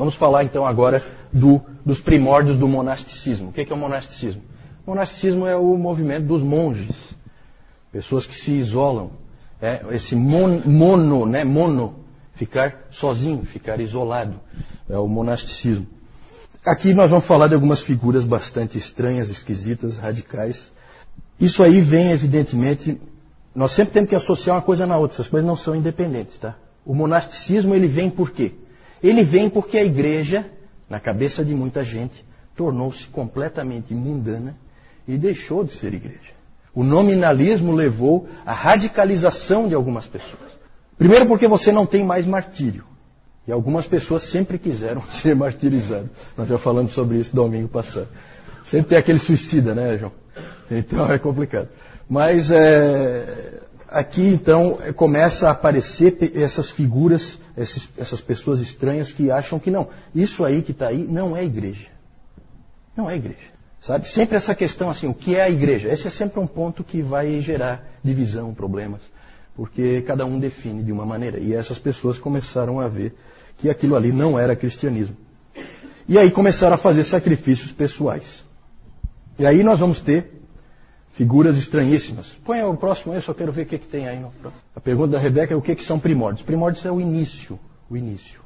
Vamos falar então agora dos primórdios do monasticismo. O que é o monasticismo? O monasticismo é o movimento dos monges, pessoas que se isolam. Esse mono, ficar sozinho, ficar isolado, é o monasticismo. Aqui nós vamos falar de algumas figuras bastante estranhas, esquisitas, radicais. Isso aí vem, evidentemente, nós sempre temos que associar uma coisa na outra, essas coisas não são independentes, tá? O monasticismo, ele vem por quê? Ele vem porque a igreja, na cabeça de muita gente, tornou-se completamente mundana e deixou de ser igreja. O nominalismo levou à radicalização de algumas pessoas. Primeiro porque você não tem mais martírio. E algumas pessoas sempre quiseram ser martirizadas. Nós já falamos sobre isso domingo passado. Sempre tem aquele suicida, né, João? Então é complicado. Mas aqui então começa a aparecer essas figuras, essas pessoas estranhas que acham que não. Isso aí que está aí não é igreja. Não é igreja. Sabe? Sempre essa questão assim, o que é a igreja? Esse é sempre um ponto que vai gerar divisão, problemas. Porque cada um define de uma maneira. E essas pessoas começaram a ver que aquilo ali não era cristianismo. E aí começaram a fazer sacrifícios pessoais. E aí nós vamos ter figuras estranhíssimas. Põe o próximo aí, eu só quero ver o que tem aí. A pergunta da Rebeca é o que são primórdios. Primórdios é o início. O início.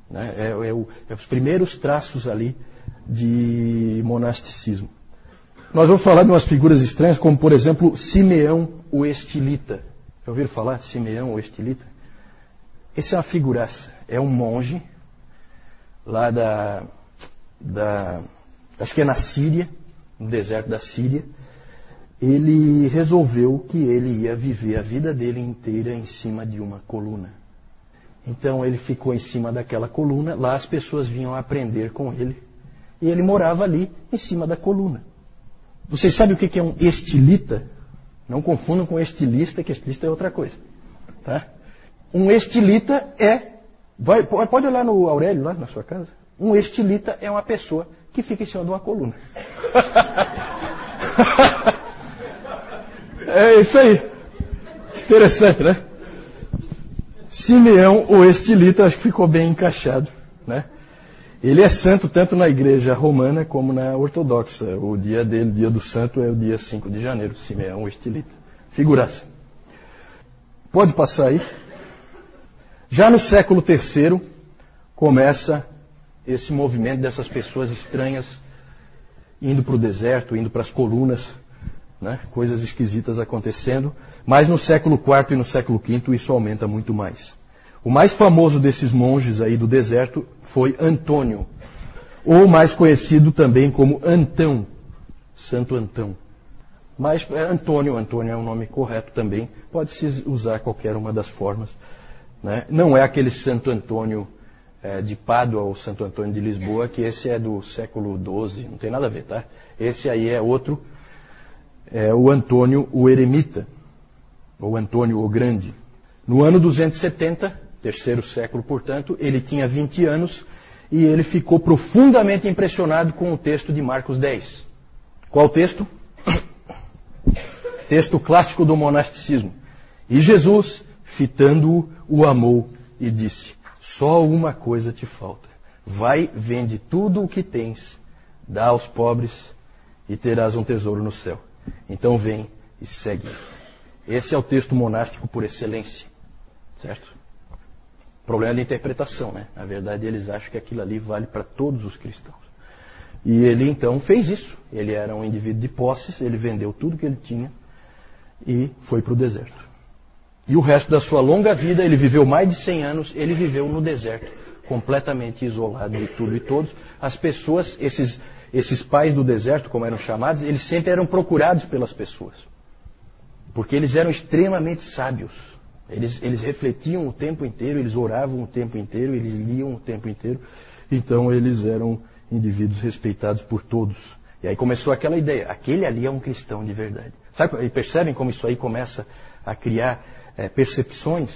Né? É os primeiros traços ali de monasticismo. Nós vamos falar de umas figuras estranhas, como por exemplo, Simeão o Estilita. Já ouviram falar de Simeão o Estilita? Esse é uma figuraça. É um monge lá acho que é na Síria, no deserto da Síria. Ele resolveu que ele ia viver a vida dele inteira em cima de uma coluna. Então ele ficou em cima daquela coluna, lá as pessoas vinham aprender com ele. E ele morava ali, em cima da coluna. Vocês sabem o que é um estilita? Não confundam com estilista, que estilista é outra coisa. Tá? Um estilita pode olhar no Aurélio, lá na sua casa. Um estilita é uma pessoa que fica em cima de uma coluna. É isso aí. Interessante, né? Simeão o Estilita, acho que ficou bem encaixado, né? Ele é santo tanto na igreja romana como na ortodoxa. O dia dele, o dia do santo, é o dia 5 de janeiro. Simeão o Estilita. Figuraça. Pode passar aí. Já no século III, começa esse movimento dessas pessoas estranhas indo para o deserto, indo para as colunas, né? Coisas esquisitas acontecendo. Mas no século IV e no século V isso aumenta muito mais. O mais famoso desses monges aí do deserto foi Antônio, ou mais conhecido também como Antão, Santo Antão. Mas Antônio é um nome correto também, pode-se usar qualquer uma das formas. Né? Não é aquele Santo Antônio de Pádua ou Santo Antônio de Lisboa, que esse é do século XII, não tem nada a ver, tá? Esse aí é outro, é o Antônio o Eremita, ou Antônio o Grande. No ano 270, terceiro século, portanto, ele tinha 20 anos e ele ficou profundamente impressionado com o texto de Marcos 10. Qual texto? Texto clássico do monasticismo. E Jesus, fitando-o, o amou e disse: só uma coisa te falta. Vai, vende tudo o que tens, dá aos pobres e terás um tesouro no céu. Então vem e segue. Esse é o texto monástico por excelência. Certo? Problema de interpretação, né? Na verdade, eles acham que aquilo ali vale para todos os cristãos. E ele então fez isso. Ele era um indivíduo de posses, ele vendeu tudo que ele tinha e foi para o deserto. E o resto da sua longa vida, ele viveu mais de 100 anos, ele viveu no deserto, completamente isolado de tudo e todos. As pessoas, esses pais do deserto, como eram chamados, eles sempre eram procurados pelas pessoas. Porque eles eram extremamente sábios. Eles refletiam o tempo inteiro, eles oravam o tempo inteiro, eles liam o tempo inteiro. Então eles eram indivíduos respeitados por todos. E aí começou aquela ideia, aquele ali é um cristão de verdade. Sabe, e percebem como isso aí começa a criar percepções,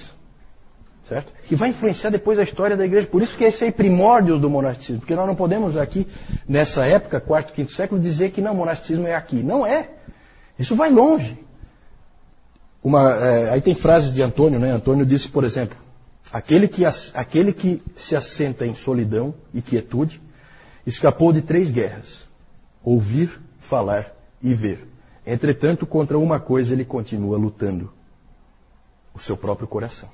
certo? Que vai influenciar depois a história da igreja. Por isso que esse é primórdios do monasticismo. Porque nós não podemos aqui, nessa época, quarto, quinto século, dizer que não, o monasticismo é aqui. Não é. Isso vai longe. Aí tem frases de Antônio, né? Antônio disse, por exemplo, Aquele que se assenta em solidão e quietude escapou de 3 guerras: ouvir, falar e ver. Entretanto, contra uma coisa ele continua lutando: o seu próprio coração.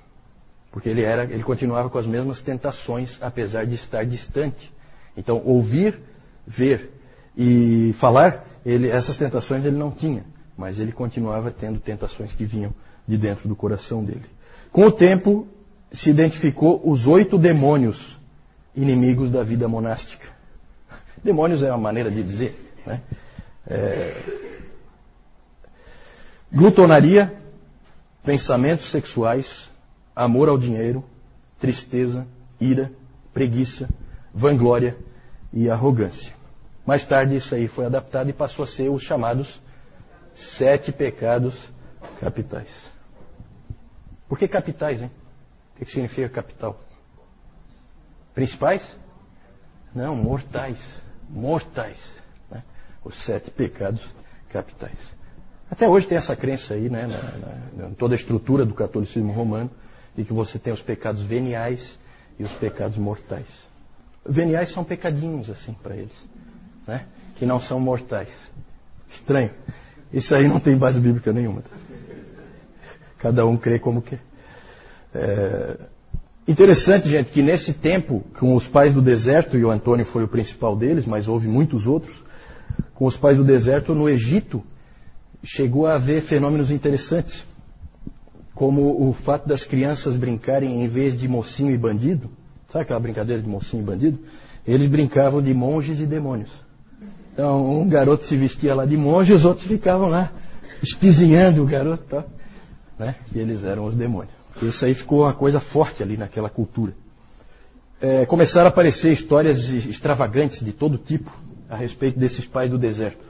Porque ele continuava com as mesmas tentações, apesar de estar distante. Então, ouvir, ver e falar, essas tentações ele não tinha. Mas ele continuava tendo tentações que vinham de dentro do coração dele. Com o tempo, se identificou os 8 demônios inimigos da vida monástica. Demônios é uma maneira de dizer, né? Glutonaria, pensamentos sexuais, amor ao dinheiro, tristeza, ira, preguiça, vanglória e arrogância. Mais tarde isso aí foi adaptado e passou a ser os chamados 7 pecados capitais. Por que capitais, hein? O que significa capital? Principais? Não, mortais. Mortais. Né? Os 7 pecados capitais. Até hoje tem essa crença aí, né, em toda a estrutura do catolicismo romano, de que você tem os pecados veniais e os pecados mortais. Veniais são pecadinhos, assim, para eles, né? Que não são mortais. Estranho. Isso aí não tem base bíblica nenhuma. Tá? Cada um crê como quer. Interessante, gente, que nesse tempo, com os pais do deserto, e o Antônio foi o principal deles, mas houve muitos outros, com os pais do deserto no Egito, chegou a haver fenômenos interessantes, como o fato das crianças brincarem, em vez de mocinho e bandido, sabe aquela brincadeira de mocinho e bandido? Eles brincavam de monges e demônios. Então, um garoto se vestia lá de monge, os outros ficavam lá espizinhando o garoto, tá? Né? E eles eram os demônios. Isso aí ficou uma coisa forte ali naquela cultura. Começaram a aparecer histórias extravagantes de todo tipo a respeito desses pais do deserto.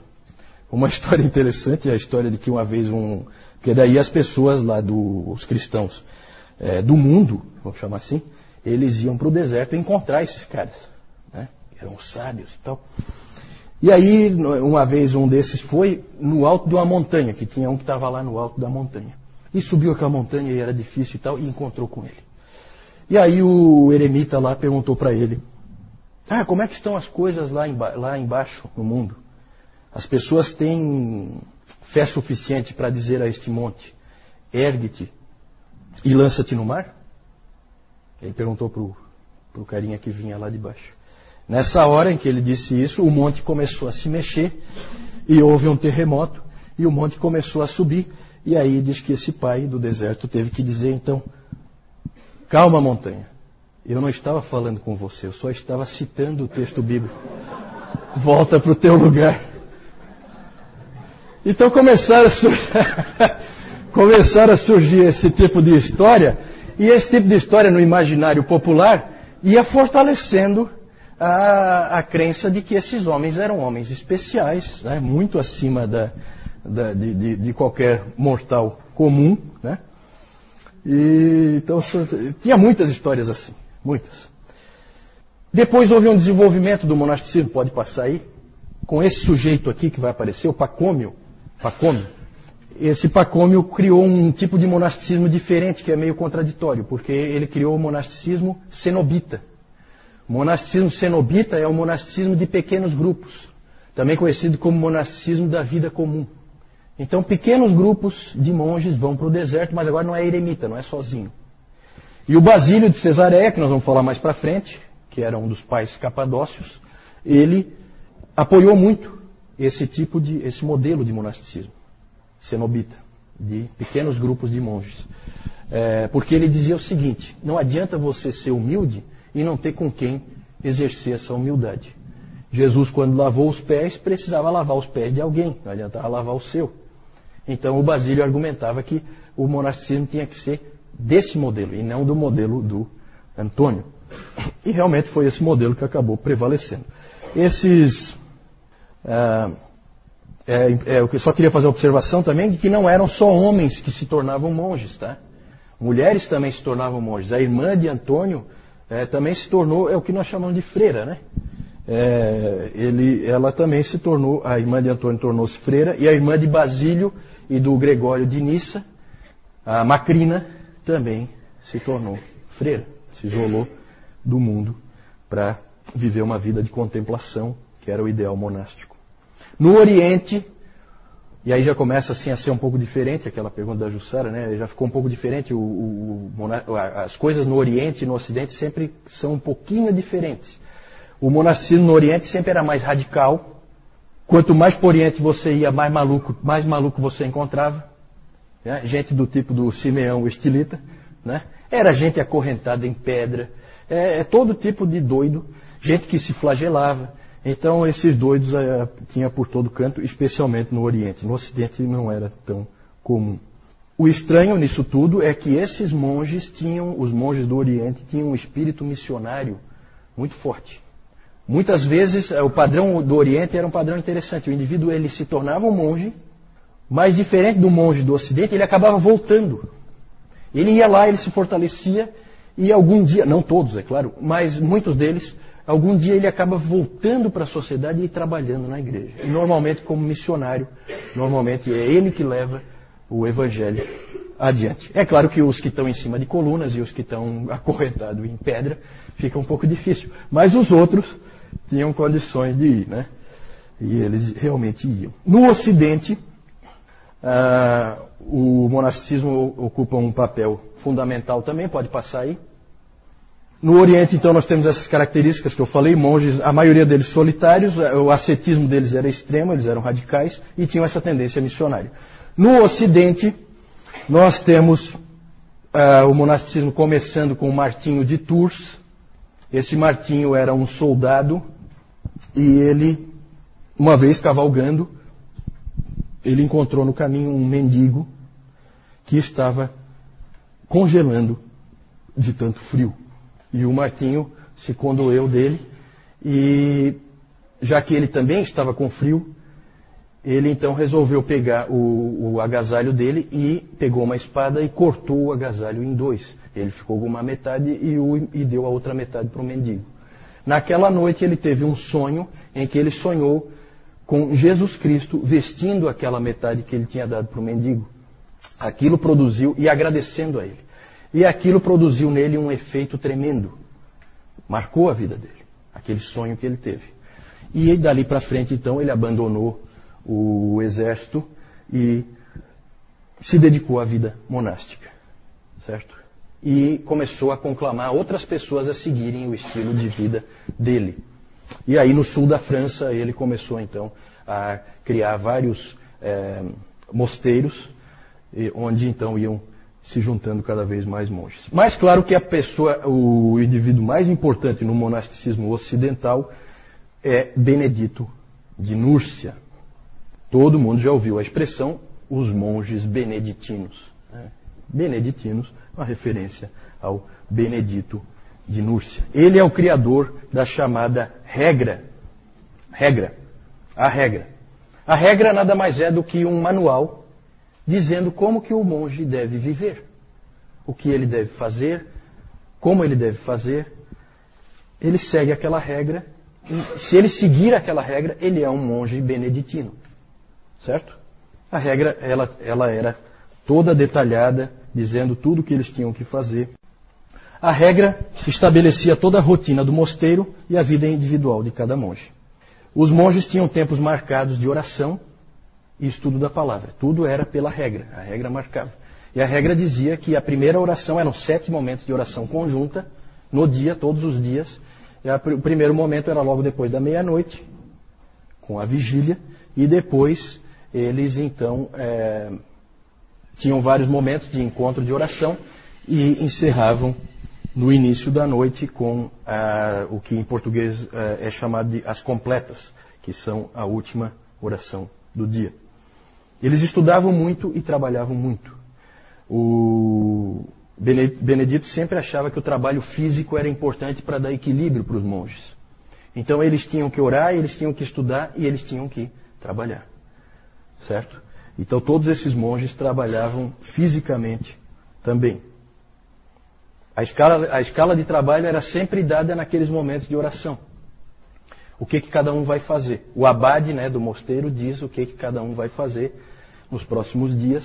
Uma história interessante é a história de que uma vez que daí as pessoas lá, os cristãos do mundo, vamos chamar assim, eles iam para o deserto encontrar esses caras, né? Eram sábios e tal. E aí, uma vez um desses foi no alto de uma montanha, que tinha um que estava lá no alto da montanha. E subiu aquela montanha e era difícil e tal, e encontrou com ele. E aí o eremita lá perguntou para ele: como é que estão as coisas lá embaixo no mundo? As pessoas têm fé suficiente para dizer a este monte: ergue-te e lança-te no mar? Ele perguntou para o carinha que vinha lá de baixo. Nessa hora em que ele disse isso, o monte começou a se mexer e houve um terremoto e o monte começou a subir. E aí diz que esse pai do deserto teve que dizer então: calma, montanha, eu não estava falando com você, eu só estava citando o texto bíblico. Volta para o teu lugar. Então começaram a surgir esse tipo de história, e esse tipo de história no imaginário popular ia fortalecendo a crença de que esses homens eram homens especiais, né, muito acima de qualquer mortal comum, né? E, então tinha muitas histórias assim, muitas. Depois houve um desenvolvimento do monasticismo, pode passar aí, com esse sujeito aqui que vai aparecer, o Pacômio. Esse Pacômio criou um tipo de monasticismo diferente, que é meio contraditório, porque ele criou o monasticismo cenobita. O monasticismo cenobita é o monasticismo de pequenos grupos, também conhecido como monasticismo da vida comum. Então, pequenos grupos de monges vão para o deserto, mas agora não é eremita, não é sozinho. E o Basílio de Cesareia, que nós vamos falar mais para frente, que era um dos pais capadócios, ele apoiou muito esse modelo de monasticismo cenobita, de pequenos grupos de monges. Porque ele dizia o seguinte: não adianta você ser humilde e não ter com quem exercer essa humildade. Jesus, quando lavou os pés, precisava lavar os pés de alguém, não adiantava lavar o seu. Então o Basílio argumentava que o monasticismo tinha que ser desse modelo e não do modelo do Antônio. E realmente foi esse modelo que acabou prevalecendo. Eu só queria fazer a observação também de que não eram só homens que se tornavam monges, tá? Mulheres também se tornavam monges. A irmã de Antônio também se tornou, é o que nós chamamos de freira, né? Ela também se tornou, a irmã de Antônio tornou-se freira, e a irmã de Basílio e do Gregório de Nissa, a Macrina, também se tornou freira, se isolou do mundo para viver uma vida de contemplação, que era o ideal monástico. No Oriente, e aí já começa assim a ser um pouco diferente, aquela pergunta da Jussara, né? Já ficou um pouco diferente. As coisas no Oriente e no Ocidente sempre são um pouquinho diferentes. O monasticismo no Oriente sempre era mais radical. Quanto mais para o Oriente você ia, mais maluco você encontrava. Né? Gente do tipo do Simeão Estilita. Né? Era gente acorrentada em pedra. Todo tipo de doido. Gente que se flagelava. Então esses doidos tinha por todo canto, especialmente no Oriente. No Ocidente não era tão comum. O estranho nisso tudo é que esses monges os monges do Oriente tinham um espírito missionário muito forte. Muitas vezes o padrão do Oriente era um padrão interessante. O indivíduo ele se tornava um monge, mas diferente do monge do Ocidente, ele acabava voltando. Ele ia lá, ele se fortalecia e algum dia, não todos é claro, mas muitos deles, algum dia ele acaba voltando para a sociedade e trabalhando na igreja. E normalmente como missionário, normalmente é ele que leva o evangelho adiante. É claro que os que estão em cima de colunas e os que estão acorrentados em pedra fica um pouco difícil. Mas os outros tinham condições de ir, né? E eles realmente iam. No Ocidente, o monasticismo ocupa um papel fundamental também, pode passar aí. No Oriente, então, nós temos essas características que eu falei, monges, a maioria deles solitários, o ascetismo deles era extremo, eles eram radicais e tinham essa tendência missionária. No Ocidente, nós temos o monasticismo começando com Martinho de Tours. Esse Martinho era um soldado e ele, uma vez cavalgando, ele encontrou no caminho um mendigo que estava congelando de tanto frio. E o Martinho se condoeu dele e, já que ele também estava com frio, ele então resolveu pegar o agasalho dele e pegou uma espada e cortou o agasalho em dois. Ele ficou com uma metade e deu a outra metade para o mendigo. Naquela noite ele teve um sonho em que ele sonhou com Jesus Cristo vestindo aquela metade que ele tinha dado para o mendigo. Aquilo produziu, e agradecendo a ele. E aquilo produziu nele um efeito tremendo. Marcou a vida dele, aquele sonho que ele teve. E dali para frente então ele abandonou o exército e se dedicou à vida monástica, certo? E começou a conclamar outras pessoas a seguirem o estilo de vida dele. E aí no sul da França ele começou então a criar vários mosteiros, onde então iam se juntando cada vez mais monges. Mas claro que o indivíduo mais importante no monasticismo ocidental é Benedito de Núrcia. Todo mundo já ouviu a expressão os monges beneditinos. Beneditinos, uma referência ao Benedito de Núrcia. Ele é o criador da chamada regra. A regra nada mais é do que um manual dizendo como que o monge deve viver. O que ele deve fazer, como ele deve fazer. Ele segue aquela regra. Se ele seguir aquela regra, ele é um monge beneditino. Certo? A regra, ela era toda detalhada, dizendo tudo o que eles tinham que fazer. A regra estabelecia toda a rotina do mosteiro e a vida individual de cada monge. Os monges tinham tempos marcados de oração e estudo da palavra. Tudo era pela regra. A regra marcava. E a regra dizia que a primeira oração eram 7 momentos de oração conjunta, no dia, todos os dias. O primeiro momento era logo depois da meia-noite, com a vigília, e depois eles então tinham vários momentos de encontro de oração e encerravam no início da noite com o que em português é chamado de as completas, que são a última oração do dia. Eles estudavam muito e trabalhavam muito. O Benedito sempre achava que o trabalho físico era importante para dar equilíbrio para os monges. Então eles tinham que orar, eles tinham que estudar e eles tinham que trabalhar. Certo? Então todos esses monges trabalhavam fisicamente também. A escala de trabalho era sempre dada naqueles momentos de oração. O que cada um vai fazer? O abade, né, do mosteiro diz o que cada um vai fazer nos próximos dias.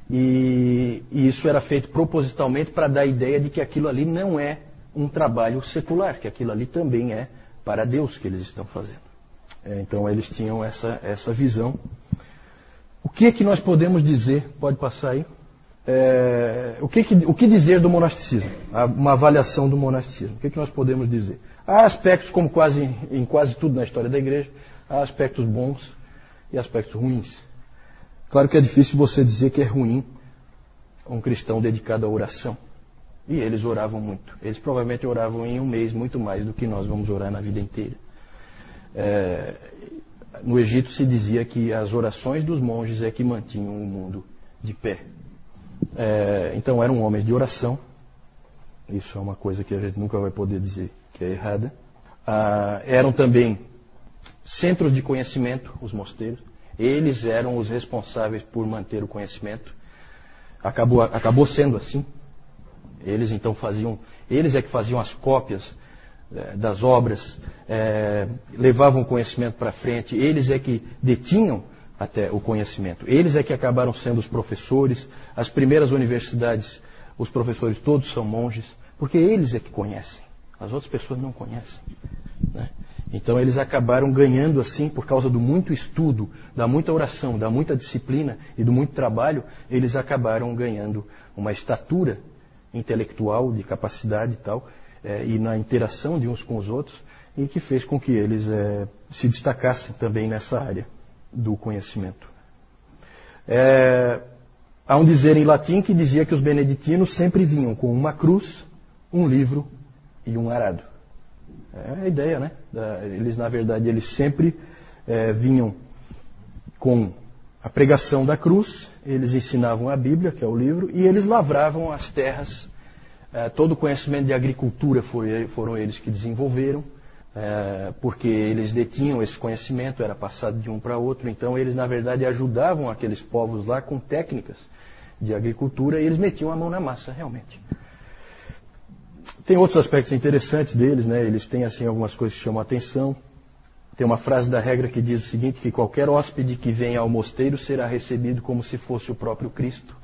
E isso era feito propositalmente para dar a ideia de que aquilo ali não é um trabalho secular, que aquilo ali também é para Deus que eles estão fazendo. Então eles tinham essa visão. O que é que nós podemos dizer? Pode passar aí. O que dizer do monasticismo? Uma avaliação do monasticismo. O que é que nós podemos dizer? Há aspectos, como em quase tudo na história da igreja, há aspectos bons e aspectos ruins. Claro que é difícil você dizer que é ruim um cristão dedicado à oração. E eles oravam muito. Eles provavelmente oravam em um mês muito mais do que nós vamos orar na vida inteira. No Egito se dizia que as orações dos monges é que mantinham o mundo de pé. Então eram homens de oração. Isso é uma coisa que a gente nunca vai poder dizer que é errada. Eram também centros de conhecimento, os mosteiros. Eles eram os responsáveis por manter o conhecimento. Acabou sendo assim. Eles então eles é que faziam as cópias das obras, levavam o conhecimento para frente, eles é que detinham até o conhecimento. Eles é que acabaram sendo os professores. As primeiras universidades, os professores todos são monges, porque eles é que conhecem. As outras pessoas não conhecem, né? Então eles acabaram ganhando assim, por causa do muito estudo, da muita oração, da muita disciplina e do muito trabalho, eles acabaram ganhando uma estatura intelectual, de capacidade e tal, e na interação de uns com os outros, e que fez com que eles se destacassem também nessa área do conhecimento. Há um dizer em latim que dizia que os beneditinos sempre vinham com uma cruz, um livro e um arado. É a ideia, né? Eles, na verdade, eles sempre vinham com a pregação da cruz, eles ensinavam a Bíblia, que é o livro, e eles lavravam as terras. Todo o conhecimento de agricultura foram eles que desenvolveram, porque eles detinham esse conhecimento, era passado de um para outro. Então eles, na verdade, ajudavam aqueles povos lá com técnicas de agricultura e eles metiam a mão na massa, realmente. Tem outros aspectos interessantes deles, né? Eles têm assim algumas coisas que chamam a atenção. Tem uma frase da regra que diz o seguinte, que qualquer hóspede que venha ao mosteiro será recebido como se fosse o próprio Cristo.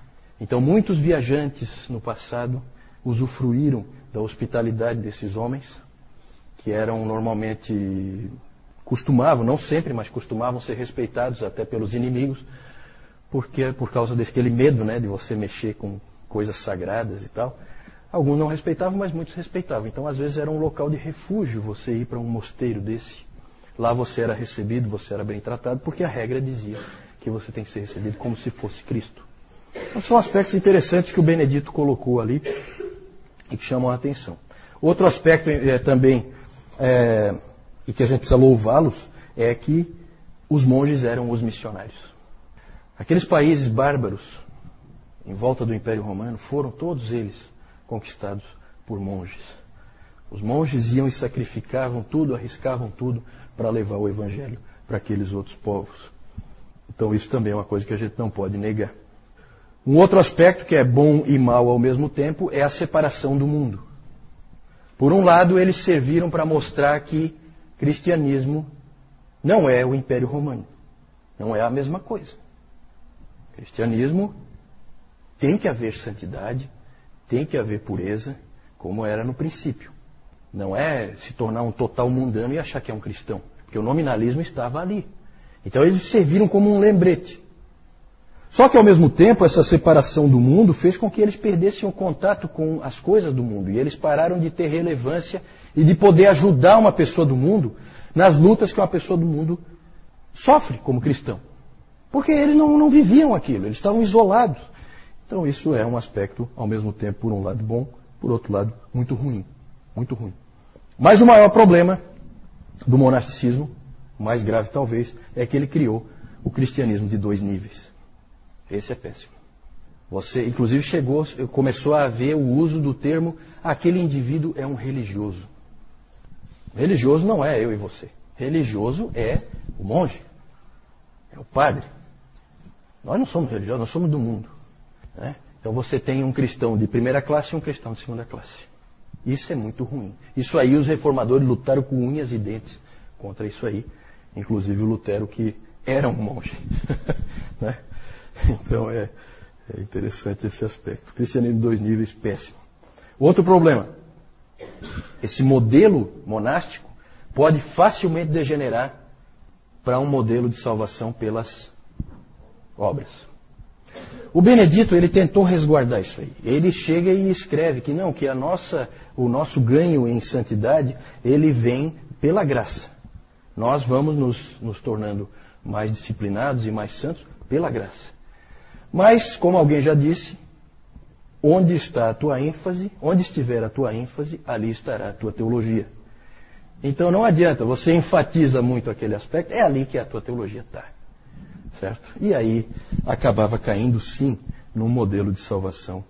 Então muitos viajantes no passado usufruíram da hospitalidade desses homens, que eram normalmente, não sempre, mas costumavam ser respeitados até pelos inimigos, porque por causa daquele medo, né, de você mexer com coisas sagradas e tal. Alguns não respeitavam, mas muitos respeitavam. Então, às vezes, era um local de refúgio você ir para um mosteiro desse. Lá você era recebido, você era bem tratado, porque a regra dizia que você tem que ser recebido como se fosse Cristo. Então, são aspectos interessantes que o Benedito colocou ali e que chamam a atenção. Outro aspecto também, e que a gente precisa louvá-los, é que os monges eram os missionários. Aqueles países bárbaros em volta do Império Romano foram todos eles conquistados por monges. Os monges iam e sacrificavam tudo, arriscavam tudo para levar o Evangelho para aqueles outros povos. Então isso também é uma coisa que a gente não pode negar. Um outro aspecto que é bom e mal ao mesmo tempo é a separação do mundo. Por um lado, eles serviram para mostrar que cristianismo não é o Império Romano. Não é a mesma coisa. Cristianismo tem que haver santidade, tem que haver pureza, como era no princípio. Não é se tornar um total mundano e achar que é um cristão, porque o nominalismo estava ali. Então eles serviram como um lembrete. Só que ao mesmo tempo essa separação do mundo fez com que eles perdessem o contato com as coisas do mundo. E eles pararam de ter relevância e de poder ajudar uma pessoa do mundo nas lutas que uma pessoa do mundo sofre como cristão. Porque eles não viviam aquilo, eles estavam isolados. Então isso é um aspecto, ao mesmo tempo, por um lado bom, por outro lado, muito ruim. Muito ruim. Mas o maior problema do monasticismo, o mais grave talvez, é que ele criou o cristianismo de 2 níveis. Esse é péssimo. Você, inclusive, começou a haver o uso do termo, aquele indivíduo é um religioso. Religioso não é eu e você. Religioso é o monge, é o padre. Nós não somos religiosos, nós somos do mundo. Né? Então você tem um cristão de primeira classe e um cristão de segunda classe. Isso é muito ruim. Isso aí os reformadores lutaram com unhas e dentes contra isso aí. Inclusive o Lutero, que era um monge. Né? Então É interessante esse aspecto. Cristianismo 2 níveis, péssimo. Outro problema. Esse modelo monástico pode facilmente degenerar para um modelo de salvação pelas obras. O Benedito, ele tentou resguardar isso aí. Ele chega e escreve que não, que o nosso ganho em santidade, ele vem pela graça. Nós vamos nos tornando mais disciplinados e mais santos pela graça. Mas, como alguém já disse, onde está a tua ênfase, onde estiver a tua ênfase, ali estará a tua teologia. Então não adianta, você enfatiza muito aquele aspecto, é ali que a tua teologia está. Certo? E aí acabava caindo sim num modelo de salvação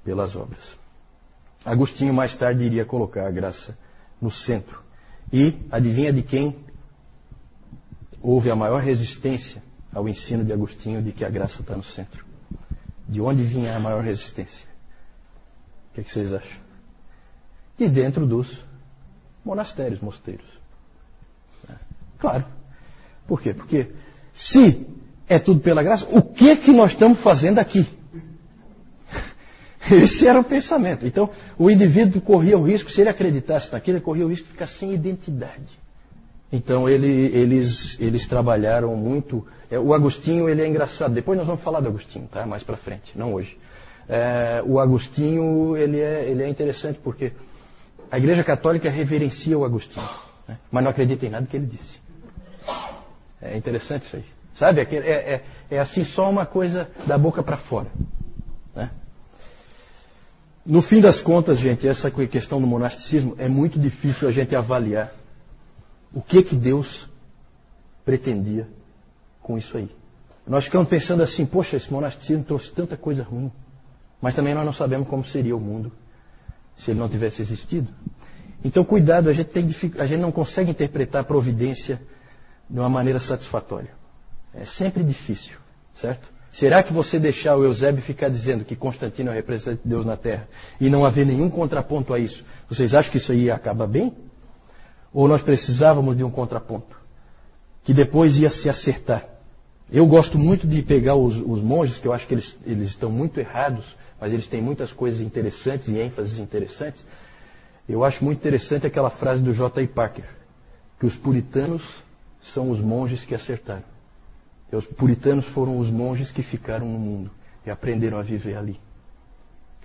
pelas obras. Agostinho mais tarde iria colocar a graça no centro. E adivinha de quem houve a maior resistência ao ensino de Agostinho de que a graça está no centro? De onde vinha a maior resistência? O que vocês acham? De dentro dos monastérios, mosteiros. Claro. Por quê? Porque se é tudo pela graça, o que nós estamos fazendo aqui? Esse era o pensamento. Então, o indivíduo corria o risco, se ele acreditasse naquilo, ele corria o risco de ficar sem identidade. Então, eles trabalharam muito. O Agostinho, ele é engraçado. Depois nós vamos falar do Agostinho, tá? Mais para frente, não hoje. O Agostinho, ele é interessante porque a Igreja Católica reverencia o Agostinho, né? Mas não acredita em nada que ele disse. É interessante isso aí. Sabe? É assim só uma coisa da boca para fora. Né? No fim das contas, gente, essa questão do monasticismo é muito difícil a gente avaliar o que Deus pretendia com isso aí. Nós ficamos pensando assim, poxa, esse monasticismo trouxe tanta coisa ruim. Mas também nós não sabemos como seria o mundo se ele não tivesse existido. Então, cuidado, a gente não consegue interpretar a providência de uma maneira satisfatória. É sempre difícil, certo? Será que você deixar o Eusébio ficar dizendo que Constantino é o representante de Deus na Terra e não haver nenhum contraponto a isso, vocês acham que isso aí acaba bem? Ou nós precisávamos de um contraponto que depois ia se acertar? Eu gosto muito de pegar os monges, que eu acho que eles estão muito errados, mas eles têm muitas coisas interessantes e ênfases interessantes. Eu acho muito interessante aquela frase do J.I. Packer, que os puritanos são os monges que acertaram. E os puritanos foram os monges que ficaram no mundo e aprenderam a viver ali.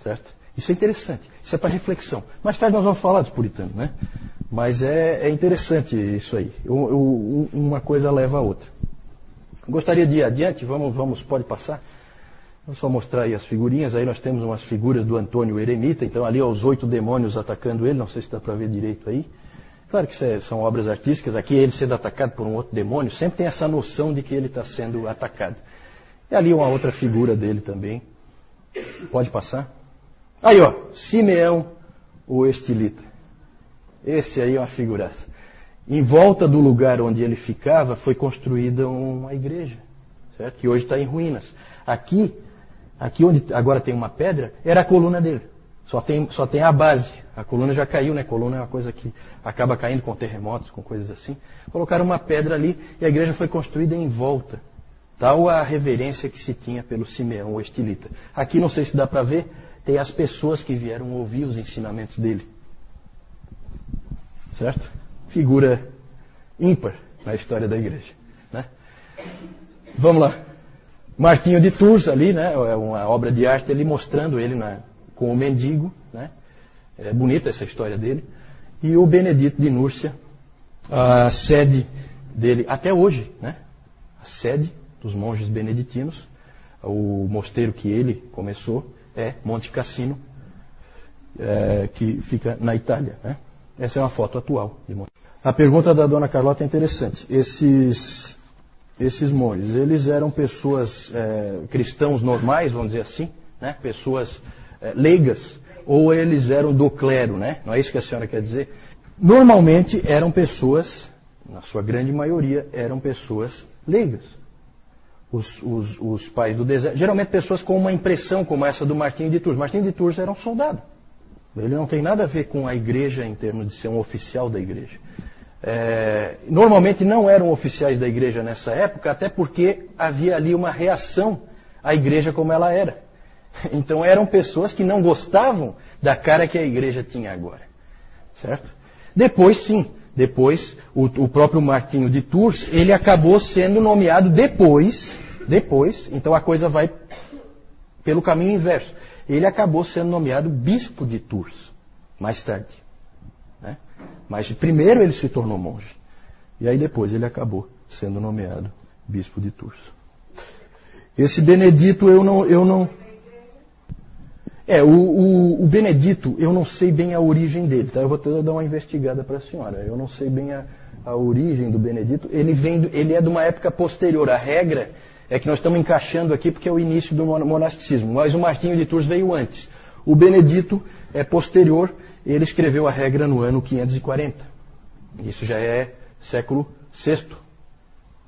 Certo? Isso é interessante. Isso é para reflexão. Mais tarde nós vamos falar dos puritanos, né? Mas é interessante isso aí. Uma coisa leva a outra. Gostaria de ir adiante. Pode passar? Vou só mostrar aí as figurinhas. Aí nós temos umas figuras do Antônio Eremita. Então ali os 8 demônios atacando ele. Não sei se dá para ver direito aí. Claro que são obras artísticas. Aqui ele sendo atacado por um outro demônio. Sempre tem essa noção de que ele está sendo atacado. E ali uma outra figura dele também. Pode passar? Aí ó, Simeão o Estilita. Esse aí é uma figuraça. Em volta do lugar onde ele ficava foi construída uma igreja, certo? Que hoje está em ruínas. Aqui onde agora tem uma pedra, era a coluna dele. Só tem a base. A coluna já caiu, né? A coluna é uma coisa que acaba caindo com terremotos, com coisas assim. Colocaram uma pedra ali e a igreja foi construída em volta. Tal a reverência que se tinha pelo Simeão o Estilita. Aqui, não sei se dá para ver, tem as pessoas que vieram ouvir os ensinamentos dele. Certo? Figura ímpar na história da igreja. Né? Vamos lá. Martinho de Tours ali, né? É uma obra de arte ali mostrando ele com o mendigo. Né? É bonita essa história dele. E o Benedito de Núrcia, a sede dele, até hoje, né? A sede dos monges beneditinos, o mosteiro que ele começou é Monte Cassino, que fica na Itália. Né? Essa é uma foto atual de Monte. A pergunta da dona Carlota é interessante. Esses monges, eles eram pessoas cristãos normais, vamos dizer assim, né? Pessoas leigas, ou eles eram do clero, né? Não é isso que a senhora quer dizer? Normalmente eram pessoas, na sua grande maioria, eram pessoas leigas. Os pais do deserto, geralmente pessoas com uma impressão como essa do Martinho de Tours. Martinho de Tours era um soldado. Ele não tem nada a ver com a igreja em termos de ser um oficial da igreja. Normalmente não eram oficiais da igreja nessa época, até porque havia ali uma reação à igreja como ela era. Então eram pessoas que não gostavam da cara que a igreja tinha agora. Certo? Depois, sim. Depois, o próprio Martinho de Tours, ele acabou sendo nomeado depois, então a coisa vai pelo caminho inverso. Ele acabou sendo nomeado bispo de Tours, mais tarde. Né? Mas primeiro ele se tornou monge. E aí depois ele acabou sendo nomeado bispo de Tours. Esse Benedito eu não... O Benedito, eu não sei bem a origem dele, tá? Eu vou ter que dar uma investigada para a senhora. Eu não sei bem a origem do Benedito. Ele é de uma época posterior. A regra é que nós estamos encaixando aqui porque é o início do monasticismo. Mas o Martinho de Tours veio antes. O Benedito é posterior. Ele escreveu a regra no ano 540. Isso já é século VI.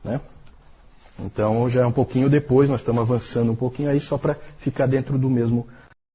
Né? Então já é um pouquinho depois. Nós estamos avançando um pouquinho aí só para ficar dentro do mesmo